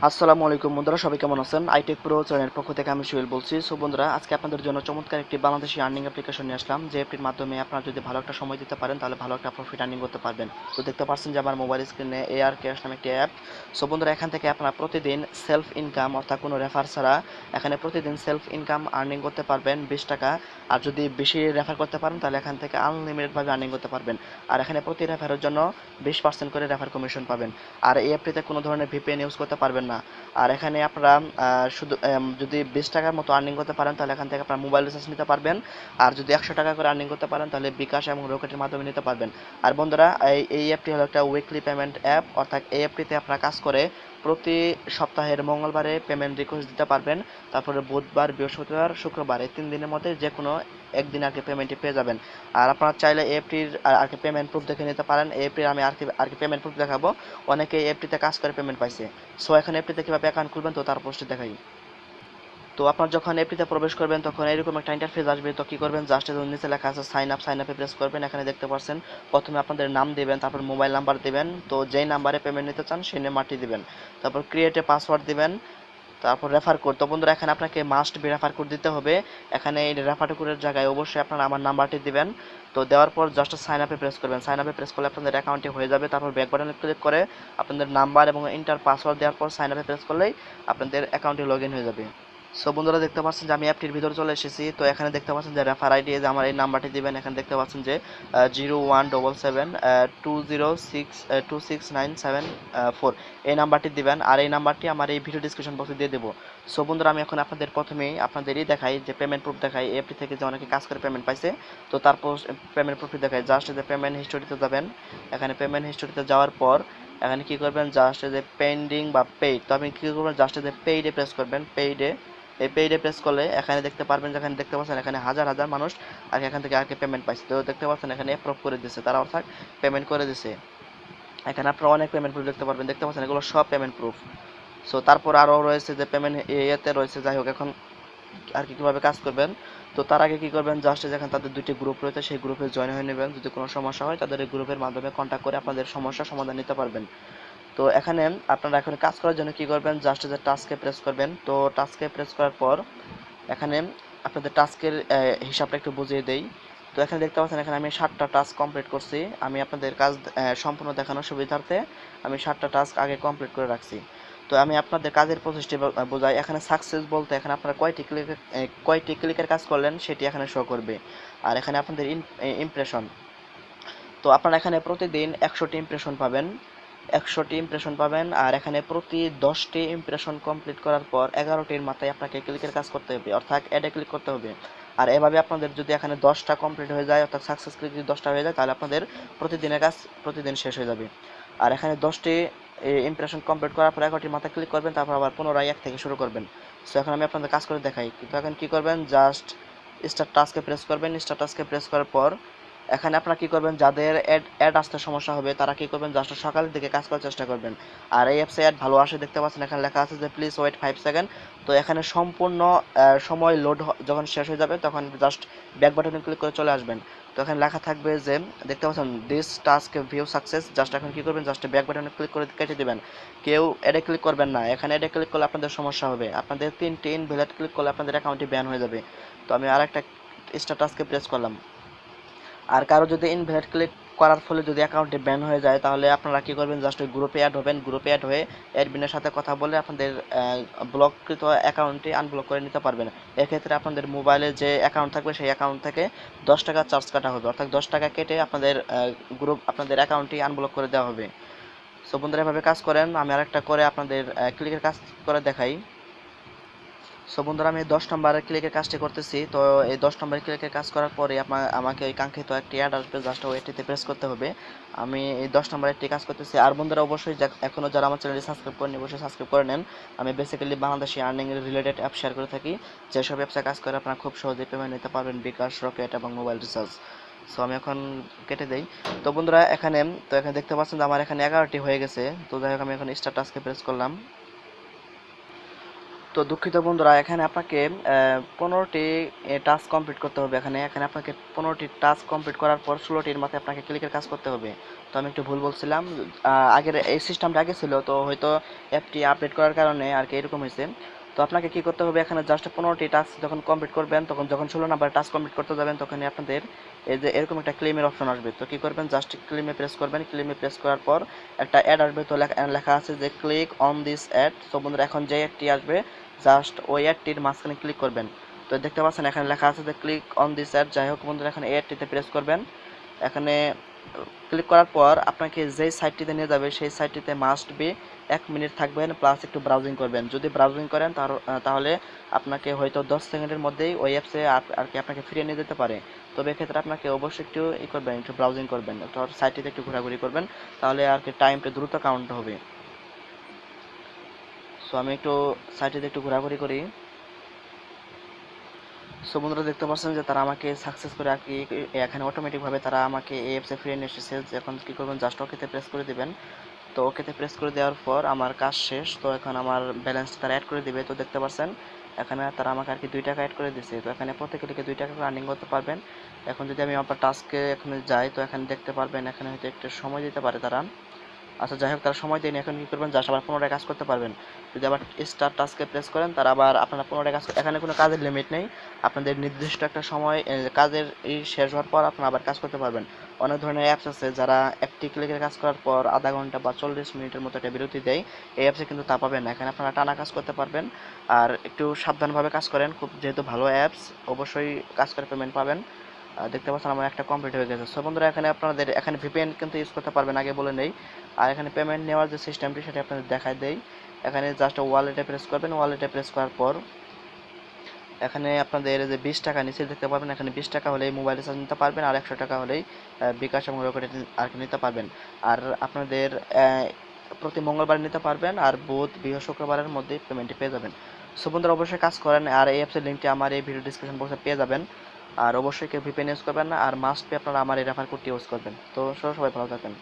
আসসালামু আলাইকুম বন্ধুরা, সবাই কেমন আছেন? আইটেক প্রো চ্যানেলের পক্ষ থেকে আমি সুহেল বলছি। সো বন্ধুরা, আজকে আপনাদের জন্য চমৎকার একটি বাংলাদেশি আর্নিং অ্যাপ্লিকেশন নিয়ে আসলাম, যে অ্যাপটির মাধ্যমে আপনারা যদি ভালো একটা সময় দিতে পারেন তাহলে ভালো একটা প্রফিট আর্নিং করতে পারবেন। তো দেখতে পাচ্ছেন যে আমার মোবাইল স্ক্রিনে এআর ক্যাশ নামে একটি অ্যাপ। সো বন্ধুরা, এখান থেকে আপনারা প্রতিদিন সেলফ ইনকাম অর্থাৎ কোনো রেফার ছাড়া এখানে প্রতিদিন সেলফ ইনকাম আর্নিং করতে পারবেন 20 টাকা। আর যদি বেশি রেফার করতে পারেন তাহলে এখান থেকে আনলিমিটেডভাবে আর্নিং করতে পারবেন। আর এখানে প্রতি রেফারের জন্য 20% করে রেফার কমিশন পাবেন। আর এই অ্যাপটিতে কোনো ধরনের ভিপিএন ইউজ করতে পারবেন না। আর এখানে আপনারা শুধু যদি 20 টাকার মতো আর্নিং করতে পারেন তাহলে এখান থেকে আপনারা মোবাইল রিচার্জ নিতে পারবেন। আর যদি 100 টাকা করে আর্নিং করতে পারেন তাহলে বিকাশ এবং রকেটের মাধ্যমে নিতে পারবেন। আর বন্ধুরা, এই অ্যাপটি হলো একটা উইকলি পেমেন্ট অ্যাপ, অর্থাৎ এই অ্যাপটিতে আপনারা কাজ করে প্রতি সপ্তাহের মঙ্গলবারে পেমেন্ট রিকোয়েস্ট দিতে পারবেন। তারপরে বুধবার, বৃহস্পতিবার, শুক্রবার এই 3 দিনের মধ্যে যে কোনো একদিন আর কি পেমেন্টটি পেয়ে যাবেন। আর আপনারা চাইলে এফটির আর কি পেমেন্ট প্রুফ দেখে নিতে পারেন। এফটির আমি আর কি পেমেন্ট প্রুফ দেখাবো। অনেকে এফটিতে কাজ করে পেমেন্ট পাইছে। সো এখন এফটিতে কীভাবে অ্যাকাউন্ট খুলবেন তো তার পোস্টে দেখাই। তো আপনার যখন এফটিতে প্রবেশ করবেন তখন এরকম একটা ইন্টারফেস আসবে। তো কী করবেন, জাস্ট নিচে লেখা আছে সাইন আপে প্রেস করবেন। এখানে দেখতে পাচ্ছেন প্রথমে আপনাদের নাম দিবেন, তারপর মোবাইল নাম্বার দিবেন। তো যেই নাম্বারে পেমেন্ট নিতে চান সেই নাম্বারটি দিবেন। তারপর ক্রিয়েট এ পাসওয়ার্ড দিবেন। তারপর রেফার কোড। তো বন্ধুরা, এখানে আপনাকে মাস্ট বি রেফার কোড দিতে হবে। এখানে এই রেফার কোডের জায়গায় অবশ্যই আপনারা আমার নাম্বারটি দিবেন। তো দেওয়ার পর জাস্ট সাইন আপে প্রেস করবেন। সাইন আপে প্রেস করলে আপনাদের অ্যাকাউন্টটি হয়ে যাবে। তারপর ব্যাক বাটনে ক্লিক করে আপনাদের নাম্বার এবং ইন্টার পাসওয়ার্ড দেওয়ার পর সাইন আপে প্রেস করলেই আপনাদের অ্যাকাউন্টটি লগ ইন হয়ে যাবে। সো বন্ধুরা, দেখতে পাচ্ছেন যে আমি অ্যাপটির ভিতরে চলে এসেছি। তো এখানে দেখতে পাচ্ছেন যে রেফার আইডি, যে আমার এই নাম্বারটি দিবেন। এখানে দেখতে পাচ্ছেন যে 0177 206 974 এই নাম্বারটি দিবেন। আর এই নাম্বারটি আমার এই ভিডিও ডিসক্রিপশন বক্সে দিয়ে দেবো। সো বন্ধুরা, আমি এখন আপনাদের প্রথমেই আপনাদেরই দেখাই যে পেমেন্ট প্রুফ দেখাই অ্যাপটি থেকে যে অনেকে কাজ করে পেমেন্ট পাইছে। তো তারপর পেমেন্ট প্রুফটি দেখাই। জাস্ট যে পেমেন্ট হিস্টোরিতে যাবেন। এখানে পেমেন্ট হিস্টোরিতে যাওয়ার পর এখানে কি করবেন, জাস্ট যে পেন্ডিং বা পেইড, তো আপনি কী করবেন, জাস্ট যে পেইডে প্রেস করবেন। পেইডে এই পেইডে প্রেস করলে এখানে দেখতে পারবেন, যেখানে দেখতে পাচ্ছেন এখানে হাজার হাজার মানুষ আর এখান থেকে আগে পেমেন্ট পাইছে। তো দেখতে পাচ্ছেন এখানে অ্যাপ্রুভ করে দিচ্ছে, তারা অর্থাৎ পেমেন্ট করে দিছে। এখানে আপনারা অনেক পেমেন্ট প্রুফ দেখতে পারবেন, দেখতে পাচ্ছেন এগুলো সব পেমেন্ট প্রুফ। সো তারপর আরও রয়েছে যে পেমেন্ট ইয়েতে রয়েছে। যাই হোক, এখন আর কি কীভাবে কাজ করবেন, তো তার আগে কী করবেন, জাস্ট যেখানে তাদের দুইটি গ্রুপ রয়েছে সেই গ্রুপে জয়েন হয়ে নেবেন। যদি কোনো সমস্যা হয় তাদের এই গ্রুপের মাধ্যমে কন্ট্যাক্ট করে আপনাদের সমস্যার সমাধান নিতে পারবেন। তো এখানে আপনারা এখন কাজ করার জন্য কী করবেন, জাস্ট যে টাস্কে প্রেস করবেন। তো টাস্কে প্রেস করার পর এখানে আপনাদের টাস্কের হিসাবটা একটু বুঝিয়ে দেই। তো এখানে দেখতে পাচ্ছেন এখানে আমি 7টা টাস্ক কমপ্লিট করছি। আমি আপনাদের কাজ সম্পূর্ণ দেখানোর সুবিধার্থে আমি 7টা টাস্ক আগে কমপ্লিট করে রাখছি। তো আমি আপনাদের কাজের প্রসেসটি বোঝাই। এখানে সাকসেস বলতে এখানে আপনারা কয়টি ক্লিকের কাজ করলেন সেটি এখানে শো করবে। আর এখানে আপনাদের ইমপ্রেশন, তো আপনারা এখানে প্রতিদিন 100টি ইমপ্রেশন পাবেন। 100টি ইমপ্রেশন পাবেন। আর এখানে প্রতি 10টি ইমপ্রেশন কমপ্লিট করার পর 11টির মাথায় আপনাকে ক্লিকের কাজ করতে হবে, অর্থাৎ অ্যাডে ক্লিক করতে হবে। আর এভাবে আপনাদের যদি এখানে 10টা কমপ্লিট হয়ে যায়, অর্থাৎ সাকসেস ক্লিক যদি 10টা হয়ে যায়, তাহলে আপনাদের প্রতিদিনের কাজ প্রতিদিন শেষ হয়ে যাবে। আর এখানে 10টি ইমপ্রেশন কমপ্লিট করার পর 11টির মাথায় ক্লিক করবেন, তারপর আবার পুনরায় 1 থেকে শুরু করবেন। সো এখন আমি আপনাদের কাজ করে দেখাই। কিন্তু এখন কী করবেন, জাস্ট স্টার্ট টাস্কে প্রেস করবেন। স্টার্ট টাস্কে প্রেস করার পর এখানে আপনারা কী করবেন, যাদের অ্যাড আসতে সমস্যা হবে তারা কী করবেন, জাস্ট সকালের দিকে কাজ করার চেষ্টা করবেন। আর এই অ্যাপসে অ্যাড ভালো আসে, দেখতে পাচ্ছেন এখানে লেখা আছে যে প্লিজ ওয়েট 5 সেকেন্ড। তো এখানে সম্পূর্ণ সময় লোড যখন শেষ হয়ে যাবে তখন জাস্ট ব্যাক বাটনে ক্লিক করে চলে আসবেন। তো এখানে লেখা থাকবে যে দেখতে পাচ্ছেন this task view success. Just এখন কী করবেন, জাস্ট ব্যাক বাটনে ক্লিক করে কেটে দেবেন। কেউ অ্যাডে ক্লিক করবেন না, এখানে অ্যাডে ক্লিক করলে আপনাদের সমস্যা হবে। আপনাদের 3টি ইনভ্যালিড ক্লিক করলে আপনাদের অ্যাকাউন্টটি ব্যান হয়ে যাবে। তো আমি আরেকটা স্টার টাস্কে প্রেস করলাম। আর কারো যদি ইনভ্যালিড ক্লিক করার ফলে যদি অ্যাকাউন্টটি ব্যান হয়ে যায় তাহলে আপনারা কী করবেন, জাস্ট ওই গ্রুপে অ্যাড হবেন। গ্রুপে অ্যাড হয়ে অ্যাডমিনের সাথে কথা বলে আপনাদের ব্লককৃত অ্যাকাউন্টটি আনব্লক করে নিতে পারবেন। এক্ষেত্রে আপনাদের মোবাইলে যে অ্যাকাউন্ট থাকবে সেই অ্যাকাউন্ট থেকে 10 টাকা চার্জ কাটা হবে, অর্থাৎ 10 টাকা কেটে আপনাদের আপনাদের অ্যাকাউন্টটি আনব্লক করে দেওয়া হবে। সো বন্ধুরা, এভাবে কাজ করেন। আমি আরেকটা করে আপনাদের ক্লিকের কাজ করে দেখাই। সো বন্ধুরা, আমি 10 নম্বরের ক্লিকের কাজটি করতেছি। তো এই 10 নম্বরের ক্লিকের কাজ করার পরে আমাকে ওই কাঙ্ক্ষিত একটি অ্যাড আসবে, জাস্ট ওইটিতে প্রেস করতে হবে। আমি এই 10 নম্বরের একটি কাজ করতেছি। আর বন্ধুরা, অবশ্যই এখনও যারা আমার চ্যানেলটি সাবস্ক্রাইব করেনি অবশ্যই সাবস্ক্রাইব করে নেন। আমি basically Bangladeshi earning related app share করে থাকি, যেসব অ্যাপসে কাজ করে আপনারা খুব সহজেই পেমেন্ট নিতে পারবেন, বিকাশ, রকেট এবং মোবাইল রিচার্জ। সো আমি এখন কেটে দেই। তো বন্ধুরা, এখানে দেখতে পাচ্ছেন যে আমার এখানে 11টি হয়ে গেছে। তো যাই হোক, আমি এখন স্টার টাস্কে প্রেস করলাম। তো দুঃখিত বন্ধুরা, এখানে আপনাকে 15টি টাস্ক কমপ্লিট করতে হবে। এখানে এখানে আপনাকে 15টি টাস্ক কমপ্লিট করার পর 16টির মাথায় আপনাকে ক্লিকের কাজ করতে হবে। তো আমি একটু ভুল বলছিলাম, আগের এই সিস্টেমটা আগে ছিল, তো হয়তো অ্যাপটি আপডেট করার কারণে আর কি এরকম হয়েছে। তো আপনাকে কি করতে হবে, এখানে জাস্ট 15টি টাস্ক যখন কমপ্লিট করবেন, তখন যখন 16 নাম্বার টাস্ক কমপ্লিট করতে যাবেন, তখনই আপনাদের এই যে এরকম একটা ক্লেমের অপশন আসবে। তো কি করবেন, জাস্ট ক্লেমে প্রেস করবেন। ক্লেমে প্রেস করার পর একটা অ্যাড আসবে, তো লেখা আছে যে ক্লিক অন দিস অ্যাড। তো বন্ধুরা, এখন যে অ্যাডটি আসবে জাস্ট ওই অ্যাডটির মাঝখানে ক্লিক করবেন। তো দেখতে পাচ্ছেন এখানে লেখা আছে যে ক্লিক অন দিস অ্যাড। যাই হোক বন্ধুরা, এখানে অ্যাডটিতে প্রেস করবেন। এখানে ক্লিক করার পর আপনাকে যেই সাইটটিতে নিয়ে যাবে সেই সাইটটিতে মাস্ট বি 1 মিনিট থাকবেন, প্লাস একটু ব্রাউজিং করবেন। যদি ব্রাউজিং করেন তাহলে আপনাকে হয়তো 10 সেকেন্ডের মধ্যেই ওই অ্যাপসে আর কি আপনাকে ফিরিয়ে নিয়ে যেতে পারে। তবে এক্ষেত্রে আপনাকে অবশ্যই একটু করবেন, একটু ব্রাউজিং করবেন, তো সাইটটিতে একটু ঘোরাঘুরি করবেন, তাহলে আর কি টাইমটা দ্রুত কাউন্ট হবে। সো আমি একটু সাইটটিতে একটু ঘোরাঘুরি করি। সো বন্ধুরা, দেখতে পাচ্ছেন যে তারা আমাকে সাকসেস করে আর কি এখানে অটোমেটিকভাবে তারা আমাকে এই অ্যাপসে ফিরিয়ে নিয়ে এসেছে। এখন কি করবেন, জাস্ট ওকেতে প্রেস করে দিবেন। তো ওকেতে প্রেস করে দেওয়ার পর আমার কাজ শেষ। তো এখন আমার ব্যালেন্স তারা অ্যাড করে দিবে। তো দেখতে পাচ্ছেন এখানে তারা আমাকে আর কি 2 টাকা অ্যাড করে দিয়েছে। তো এখানে প্রত্যেকে লিখে 2 টাকা করে আর্নিং করতে পারবেন। এখন যদি আমি আপনার টাস্কে এখানে যাই, তো এখানে দেখতে পারবেন এখানে হয়তো একটু সময় দিতে পারে তারা। আচ্ছা, যাই হোক, তারা সময় দেয়নি। এখন কি করবেন, জাস্ট আবার 15টায় কাজ করতে পারবেন। যদি আবার স্টার টাস্কে প্রেস করেন, তারা আবার আপনারা 15টায় কাজ এখানে কোনো কাজের লিমিট নেই। আপনাদের নির্দিষ্ট একটা সময় কাজের শেষ হওয়ার পর আপনারা আবার কাজ করতে পারবেন। অনেক ধরনের অ্যাপস আছে যারা একটি ক্লিকের কাজ করার পর আধা ঘন্টা বা 40 মিনিটের মতো একটা বিরতি দেয়। এই অ্যাপসে কিন্তু তা পাবেন না। এখানে আপনারা টানা কাজ করতে পারবেন। আর একটু সাবধানভাবে কাজ করেন, খুব যেহেতু ভালো অ্যাপস, অবশ্যই কাজ করে পেমেন্ট পাবেন। দেখতে পাচ্ছেন আমার একটা কমপ্লিট হয়ে গেছে। সো বন্ধুরা, এখানে আপনাদের এখানে ভিপিএন কিন্তু ইউজ করতে পারবেন, আগে বলে নেই। আর এখানে পেমেন্ট নেওয়ার যে সিস্টেমটি সেটা আপনাদের দেখায় দেই। এখানে জাস্ট ওয়ালেটে প্রেস করবেন। ওয়ালেটে প্রেস করার পর এখানে আপনাদের যে 20 টাকা নিচে দেখতে পারবেন, এখানে 20 টাকা হলেই মোবাইল রিচার্জ নিতে পারবেন, আর 100 টাকা হলেই বিকাশ এবং রকেটে আর কি নিতে পারবেন। আর আপনাদের প্রতি মঙ্গলবার নিতে পারবেন, আর বুধ বৃহস্পতি শুক্রবারের মধ্যে পেমেন্টটি পেয়ে যাবেন। সো বন্ধুরা, অবশ্যই কাজ করেন। আর এই অ্যাপসের লিঙ্কটি আমার এই ভিডিও ডিসক্রিপশন বক্সে পেয়ে যাবেন। আর অবশ্যই কেউ ভিপিএন ইউজ করবেন না, আর মাস্ট বি আপনারা আমার এই রেফার কোডটি ইউজ করবেন। তো সবাই ভালো থাকবেন।